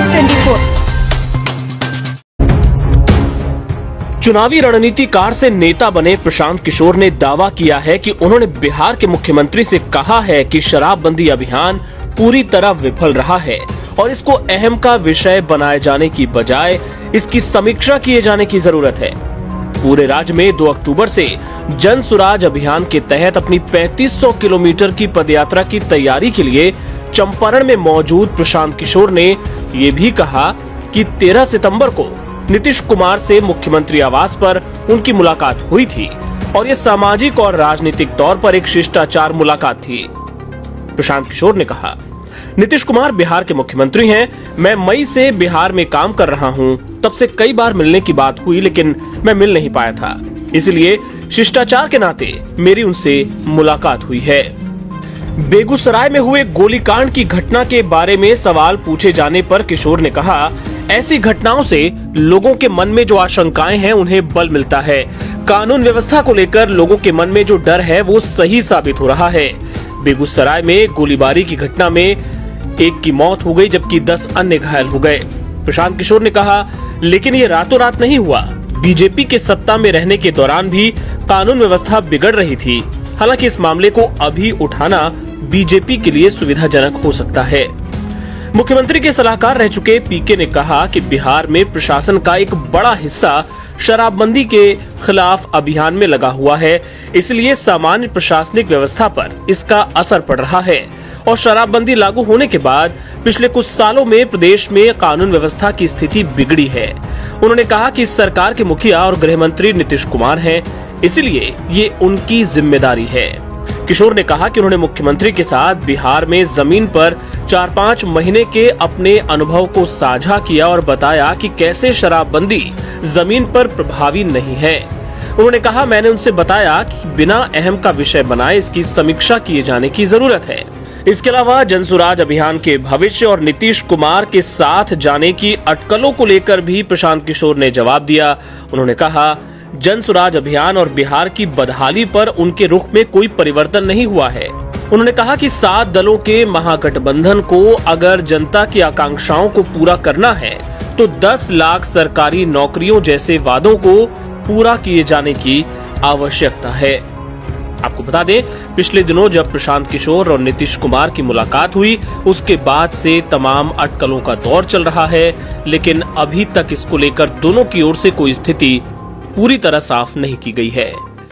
News24। चुनावी रणनीतिकार से नेता बने प्रशांत किशोर ने दावा किया है कि उन्होंने बिहार के मुख्यमंत्री से कहा है कि शराबबंदी अभियान पूरी तरह विफल रहा है और इसको अहम का विषय बनाए जाने की बजाय इसकी समीक्षा किए जाने की जरूरत है। पूरे राज्य में 2 अक्टूबर से जन सुराज अभियान के तहत अपनी 3500 किलोमीटर की पदयात्रा की तैयारी के लिए चंपारण में मौजूद प्रशांत किशोर ने ये भी कहा कि 13 सितंबर को नीतीश कुमार से मुख्यमंत्री आवास पर उनकी मुलाकात हुई थी और ये सामाजिक और राजनीतिक तौर पर एक शिष्टाचार मुलाकात थी। प्रशांत किशोर ने कहा, नीतीश कुमार बिहार के मुख्यमंत्री हैं। मैं मई से बिहार में काम कर रहा हूं। तब से कई बार मिलने की बात हुई, लेकिन मैं मिल नहीं पाया था, इसलिए शिष्टाचार के नाते मेरी उनसे मुलाकात हुई है। बेगूसराय में हुए गोलीकांड की घटना के बारे में सवाल पूछे जाने पर किशोर ने कहा, ऐसी घटनाओं से लोगों के मन में जो आशंकाएं हैं उन्हें बल मिलता है। कानून व्यवस्था को लेकर लोगों के मन में जो डर है वो सही साबित हो रहा है। बेगूसराय में गोलीबारी की घटना में एक की मौत हो गई जबकि 10 अन्य घायल हो गए। प्रशांत किशोर ने कहा, लेकिन ये रातों रात नहीं हुआ। बीजेपी के सत्ता में रहने के दौरान भी कानून व्यवस्था बिगड़ रही थी। हालांकि इस मामले को अभी उठाना बीजेपी के लिए सुविधाजनक हो सकता है। मुख्यमंत्री के सलाहकार रह चुके पीके ने कहा कि बिहार में प्रशासन का एक बड़ा हिस्सा शराबबंदी के खिलाफ अभियान में लगा हुआ है, इसलिए सामान्य प्रशासनिक व्यवस्था पर इसका असर पड़ रहा है और शराबबंदी लागू होने के बाद पिछले कुछ सालों में प्रदेश में कानून व्यवस्था की स्थिति बिगड़ी है। उन्होंने कहा कि इस सरकार के मुखिया और गृह मंत्री नीतीश कुमार हैं, इसलिए ये उनकी जिम्मेदारी है। किशोर ने कहा कि उन्होंने मुख्यमंत्री के साथ बिहार में जमीन पर 4-5 महीने के अपने अनुभव को साझा किया और बताया कि कैसे शराबबंदी जमीन पर प्रभावी नहीं है। उन्होंने कहा, मैंने उनसे बताया कि बिना अहम का विषय बनाए इसकी समीक्षा किए जाने की जरूरत है। इसके अलावा जनसुराज अभियान के भविष्य और नीतीश कुमार के साथ जाने की अटकलों को लेकर भी प्रशांत किशोर ने जवाब दिया। उन्होंने कहा, जनसुराज अभियान और बिहार की बदहाली पर उनके रुख में कोई परिवर्तन नहीं हुआ है। उन्होंने कहा कि 7 दलों के महागठबंधन को अगर जनता की आकांक्षाओं को पूरा करना है तो 10 लाख सरकारी नौकरियों जैसे वादों को पूरा किए जाने की आवश्यकता है। आपको बता दें, पिछले दिनों जब प्रशांत किशोर और नीतीश कुमार की मुलाकात हुई, उसके बाद से तमाम अटकलों का दौर चल रहा है, लेकिन अभी तक इसको लेकर दोनों की ओर से कोई स्थिति पूरी तरह साफ नहीं की गई है।